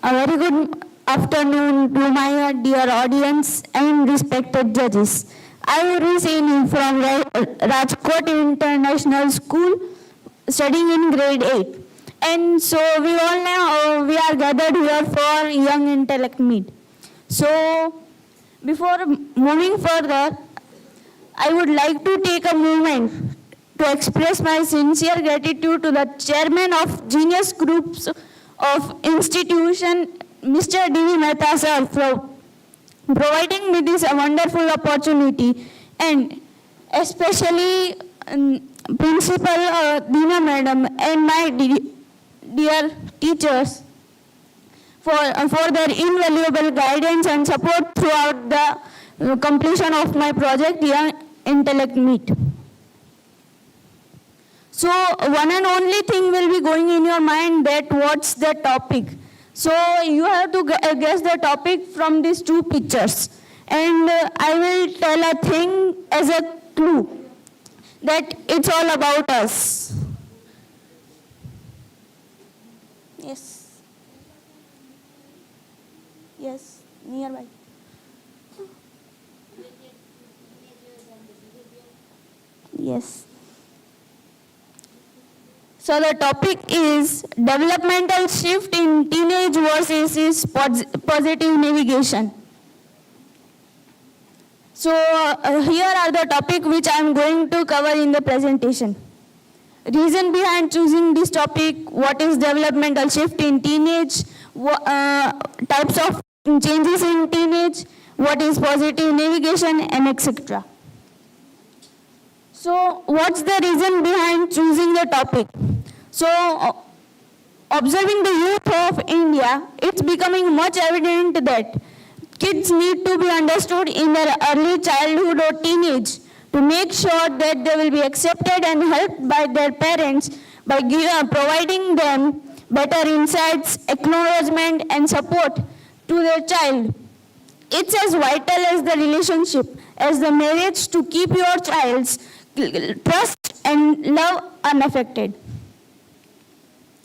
A very good afternoon to my dear audience and respected judges. I am Urvi Saini from Rajkot International School, studying in grade 8. And so we all know we are gathered here for Young Intellect Meet. So before moving further, I would like to take a moment to express my sincere gratitude to the chairman of Genius Groups of Institution, Mr. D.V. Mehta sir, for providing me this wonderful opportunity, and especially Principal Dina Madam and my dear teachers for their invaluable guidance and support throughout the completion of my project, Young Intellect Meet. So one and only thing will be going in your mind, that what's the topic. So you have to guess the topic from these two pictures. And I will tell a thing as a clue, that it's all about us. Yes. Yes, nearby. Yes. So the topic is developmental shift in teenage versus positive navigation. So here are the topic which I am going to cover in the presentation. Reason behind choosing this topic, what is developmental shift in teenage, types of changes in teenage, what is positive navigation, and etc. So what's the reason behind choosing the topic? So observing the youth of India, it's becoming much evident that kids need to be understood in their early childhood or teenage to make sure that they will be accepted and helped by their parents by providing them better insights, acknowledgement, and support to their child. It's as vital as the relationship, as the marriage, to keep your child's trust and love unaffected.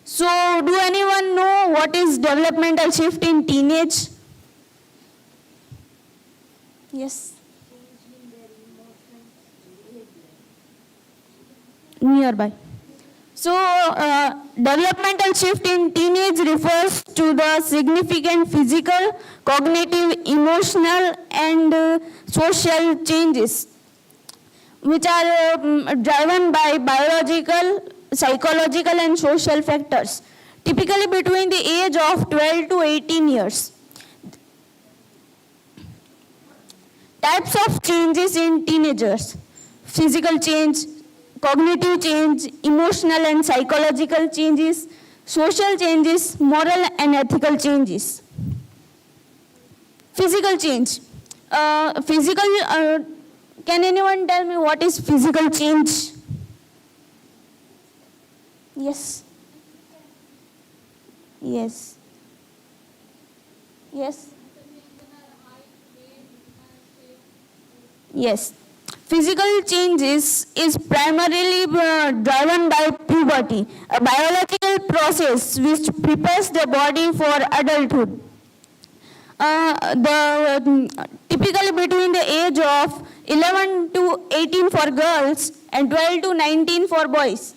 So, do anyone know what is developmental shift in teenage? Yes. Nearby. So, developmental shift in teenage refers to the significant physical, cognitive, emotional, and social changes which are driven by biological, psychological, and social factors, typically between the age of 12 to 18 years. Types of changes in teenagers: physical change, cognitive change, emotional and psychological changes, social changes, moral and ethical changes. Physical change. Can anyone tell me what is physical change? Yes. Yes. Yes. Yes. Physical change is primarily driven by puberty, a biological process which prepares the body for adulthood. Typically between the age of 11 to 18 for girls and 12 to 19 for boys.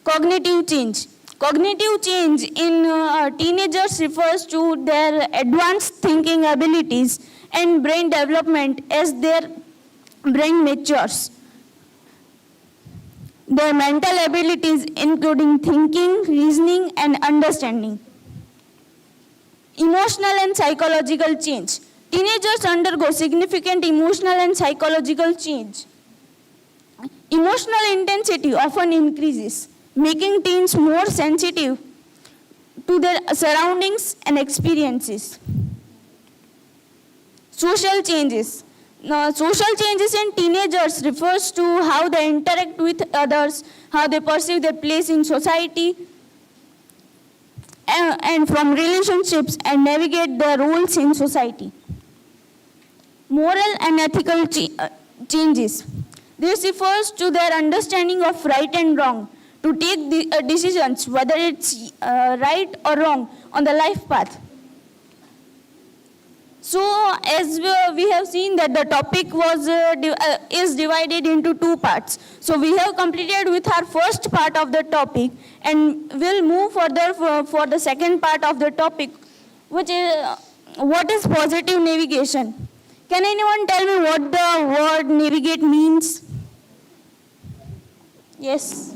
Cognitive change. Cognitive change in teenagers refers to their advanced thinking abilities and brain development as their brain matures. Their mental abilities including thinking, reasoning, and understanding. Emotional and psychological change. Teenagers undergo significant emotional and psychological change. Emotional intensity often increases, making teens more sensitive to their surroundings and experiences. Social changes. Social changes in teenagers refers to how they interact with others, how they perceive their place in society, and from relationships and navigate their roles in society. Moral and ethical changes. This refers to their understanding of right and wrong, to take the decisions, whether it's right or wrong on the life path. So as we have seen that the topic is divided into two parts. So we have completed with our first part of the topic, and we'll move further for the second part of the topic, which is what is positive navigation. Can anyone tell me what the word navigate means? Yes.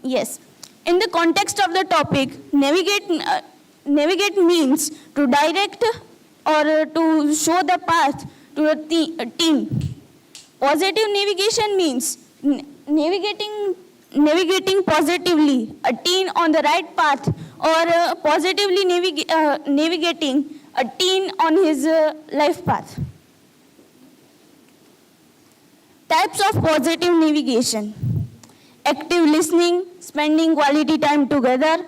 Yes. In the context of the topic, navigate means to direct or to show the path to a team. Positive navigation means navigating positively a teen on the right path, or positively navigating a teen on his life path. Types of positive navigation: active listening, spending quality time together,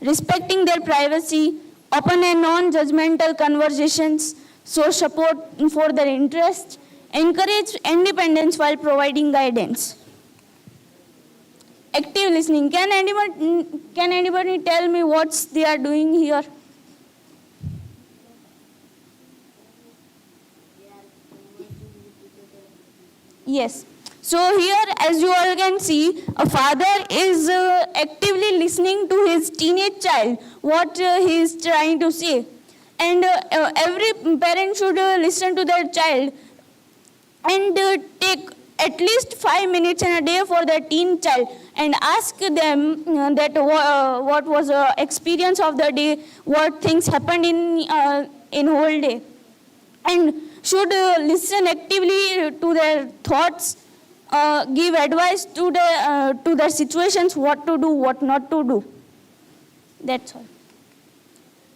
respecting their privacy, open and non-judgmental conversations, show support for their interests, encourage independence while providing guidance. Active listening. Can anybody tell me what they are doing here? Yes. So here, as you all can see, a father is actively listening to his teenage child, what he is trying to say. And every parent should listen to their child and take at least 5 minutes in a day for their teen child and ask them that what was the experience of the day, what things happened in whole day. And should listen actively to their thoughts, give advice to their situations, what to do, what not to do. That's all.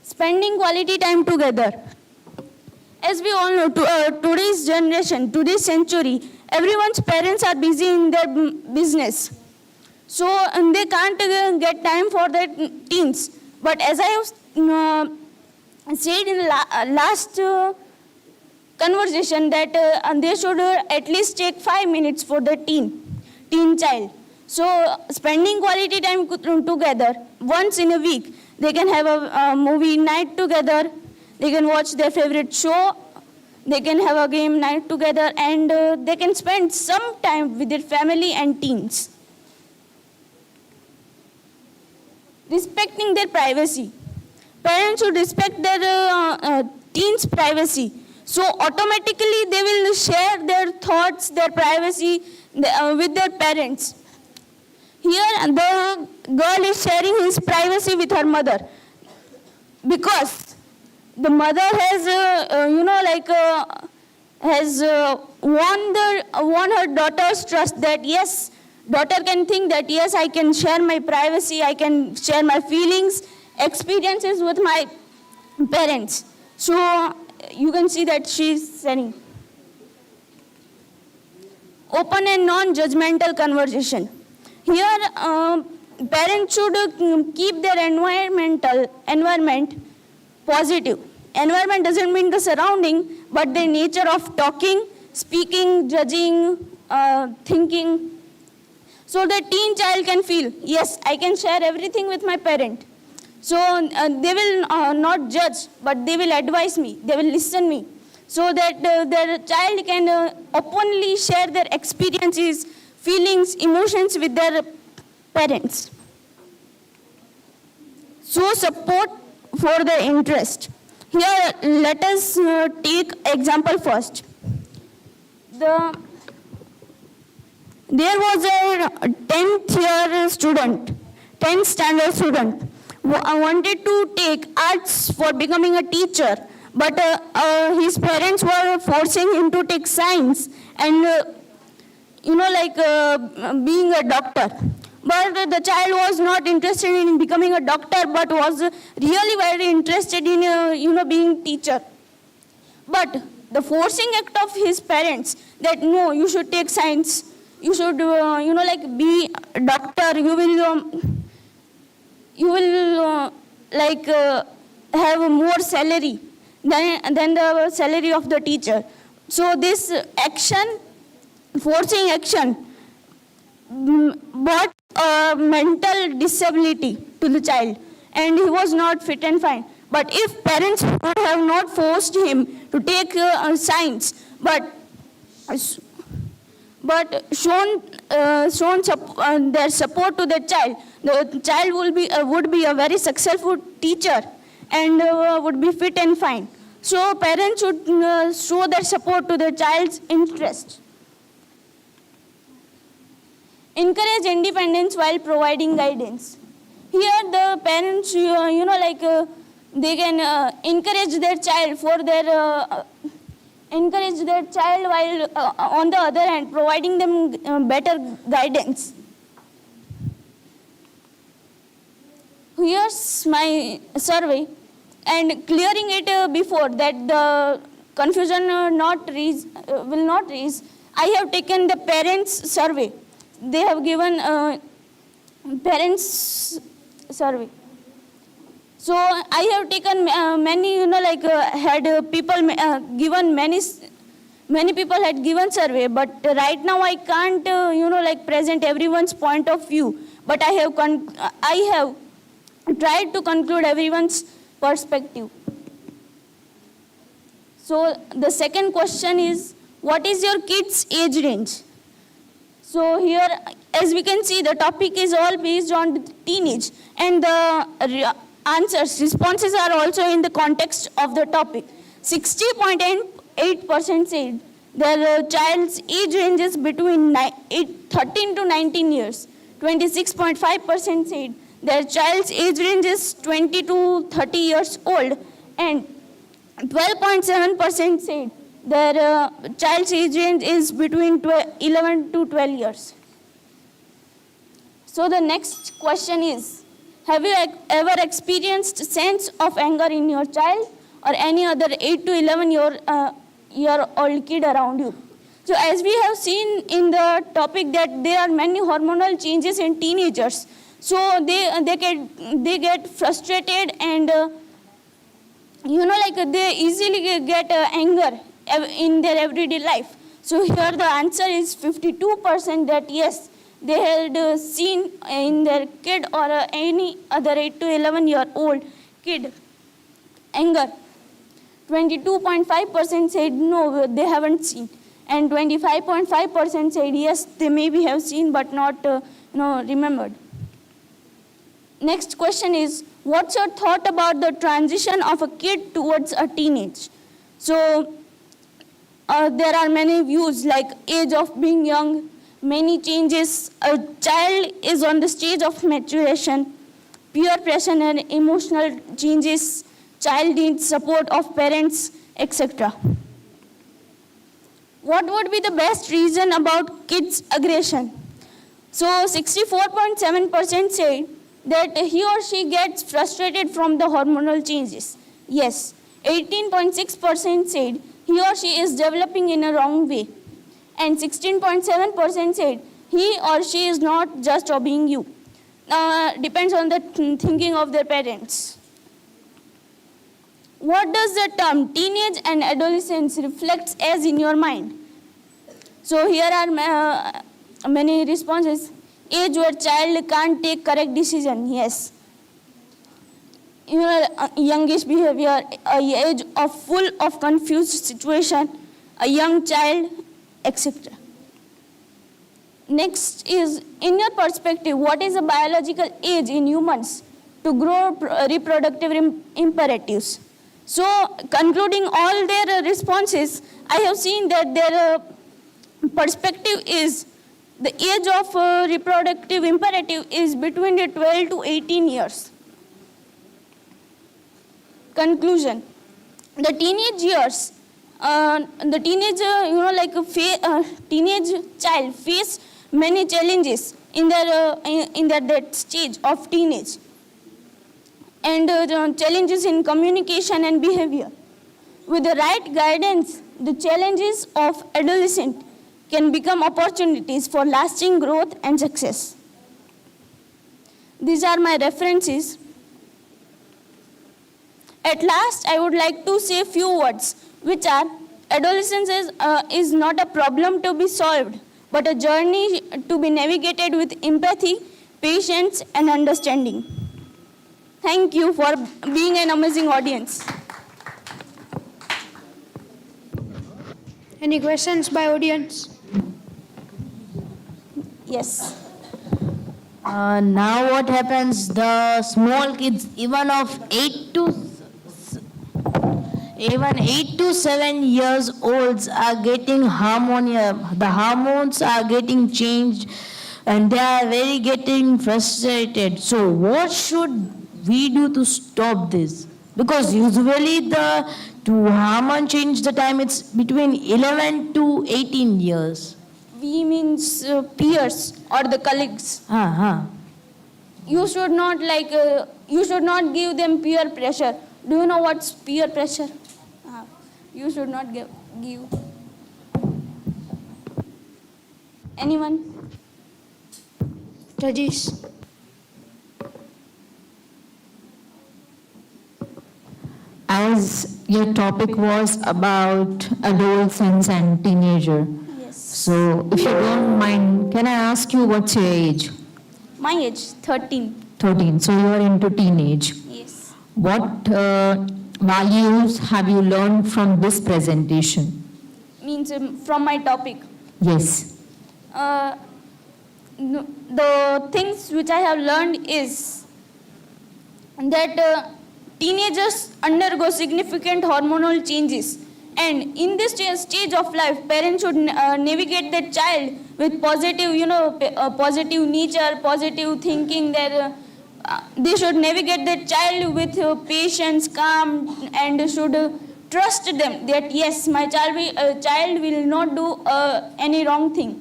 Spending quality time together. As we all know, today's generation, today's century, everyone's parents are busy in their business. So they can't get time for their teens. But as I have said in the last conversation, that they should at least take 5 minutes for the teen child. So spending quality time together once in a week. They can have a movie night together. They can watch their favorite show. They can have a game night together, and they can spend some time with their family and teens. Respecting their privacy. Parents should respect their teens' privacy. So automatically they will share their thoughts, their privacy with their parents. Here the girl is sharing his privacy with her mother, because the mother has, won her daughter's trust, that yes, daughter can think that yes, I can share my privacy, I can share my feelings, experiences with my parents. So you can see that she's sharing. Open and non-judgmental conversation. Here, parents should keep their environment positive. Environment doesn't mean the surrounding, but the nature of talking, speaking, judging, thinking. So the teen child can feel, yes, I can share everything with my parent. So they will not judge, but they will advise me, they will listen me. So that their child can openly share their experiences, feelings, emotions with their parents. So support for their interest. Here, let us take example first. There was a 10th standard student, who wanted to take arts for becoming a teacher, but his parents were forcing him to take science and being a doctor. But the child was not interested in becoming a doctor, but was really very interested in being teacher. But the forcing act of his parents, that no, you should take science, you should be a doctor, you will have more salary than the salary of the teacher. So this action, forcing action, brought a mental disability to the child, and he was not fit and fine. But if parents would have not forced him to take science, but shown their support to the child would be a very successful teacher and would be fit and fine. So parents should show their support to their child's interest. Encourage independence while providing guidance. Here the parents, they can encourage their child while on the other hand providing them better guidance. Here's my survey, and clearing it before that the confusion will not raise. I have taken the parents survey. They have given parents survey. So I have taken many, had people given many people had given survey, but right now I can't, present everyone's point of view. But I have tried to conclude everyone's perspective. So the second question is, what is your kid's age range? So here, as we can see, the topic is all based on teenage, and the responses are also in the context of the topic. 60.8% said their child's age ranges between 13 to 19 years. 26.5% said their child's age range is 20 to 30 years old, and 12.7% said their child's age range is between 11 to 12 years. So the next question is, have you ever experienced sense of anger in your child or any other 8 to 11 year old kid around you? So as we have seen in the topic that there are many hormonal changes in teenagers. So they get frustrated and they easily get anger in their everyday life. So here the answer is 52% that yes, they had seen in their kid or any other 8 to 11 year old kid anger. 22.5% said no, they haven't seen, and 25.5% said yes, they maybe have seen but not remembered. Next question is, what's your thought about the transition of a kid towards a teenage? So there are many views like age of being young, many changes, a child is on the stage of maturation, peer pressure and emotional changes, child needs support of parents, etc. What would be the best reason about kids' aggression? So 64.7% said that he or she gets frustrated from the hormonal changes. Yes. 18.6% said he or she is developing in a wrong way. And 16.7% said he or she is not just obeying you. Depends on the thinking of their parents. What does the term teenage and adolescence reflects as in your mind? So here are many responses. Age where child can't take correct decision. Yes. Youngish behavior, a age of full of confused situation, a young child, etc. Next is, in your perspective, what is the biological age in humans to grow reproductive imperatives? So, concluding all their responses, I have seen that their perspective is the age of reproductive imperative is between 12 to 18 years. Conclusion. The teenage years, teenage child face many challenges in that stage of teenage, and challenges in communication and behavior. With the right guidance, the challenges of adolescent can become opportunities for lasting growth and success. These are my references. At last, I would like to say a few words, which are, adolescence is not a problem to be solved, but a journey to be navigated with empathy, patience, and understanding. Thank you for being an amazing audience. Any questions by audience? Yes. Now what happens, the small kids, even 8 to 7 years olds are getting harmonia. The hormones are getting changed and they are very getting frustrated. So what should we do to stop this? Because usually to hormone change the time, it's between 11 to 18 years. We means peers or the colleagues. You should not give them peer pressure. Do you know what's peer pressure? You should not give. Anyone? Judges. As your topic was about adolescents and teenager. Yes. So, if you don't mind, can I ask you what's your age? My age, 13. 13. So, you are into teenage. Yes. What values have you learned from this presentation? Means from my topic. Yes. The things which I have learned is that teenagers undergo significant hormonal changes, and in this stage of life, parents should navigate their child with positive, positive nature, positive thinking. They should navigate their child with patience, calm, and should trust them that yes, my child will not do any wrong thing.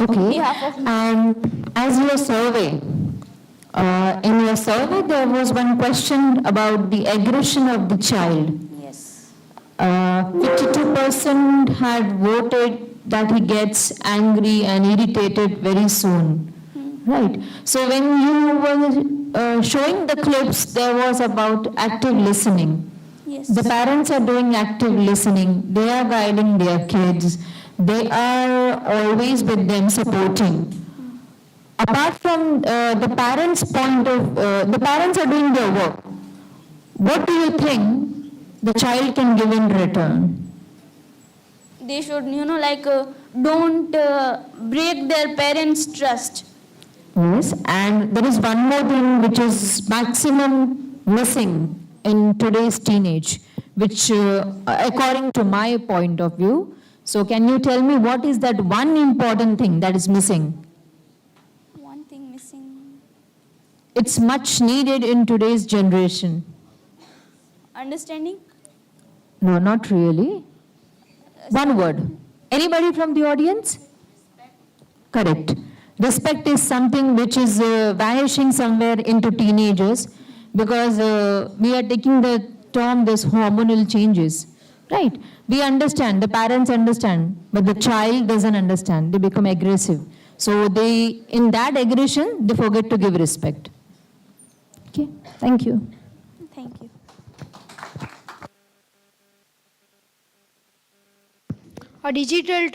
Okay. And as your survey, in your survey, there was one question about the aggression of the child. Yes. 52% had voted that he gets angry and irritated very soon. Right. So when you were showing the clips, there was about active listening. Yes. The parents are doing active listening. They are guiding their kids. They are always with them, supporting. Apart from the parents' the parents are doing their work. What do you think the child can give in return? They should, don't break their parents' trust. Yes, and there is one more thing which is maximum missing in today's teenage, which according to my point of view. So can you tell me what is that one important thing that is missing? One thing missing. It's much needed in today's generation. Understanding? No, not really. One word. Anybody from the audience? Respect. Correct. Respect is something which is vanishing somewhere into teenagers because we are taking the term this hormonal changes. Right? We understand, the parents understand, but the child doesn't understand. They become aggressive. So in that aggression, they forget to give respect. Okay, thank you. Thank you. A digital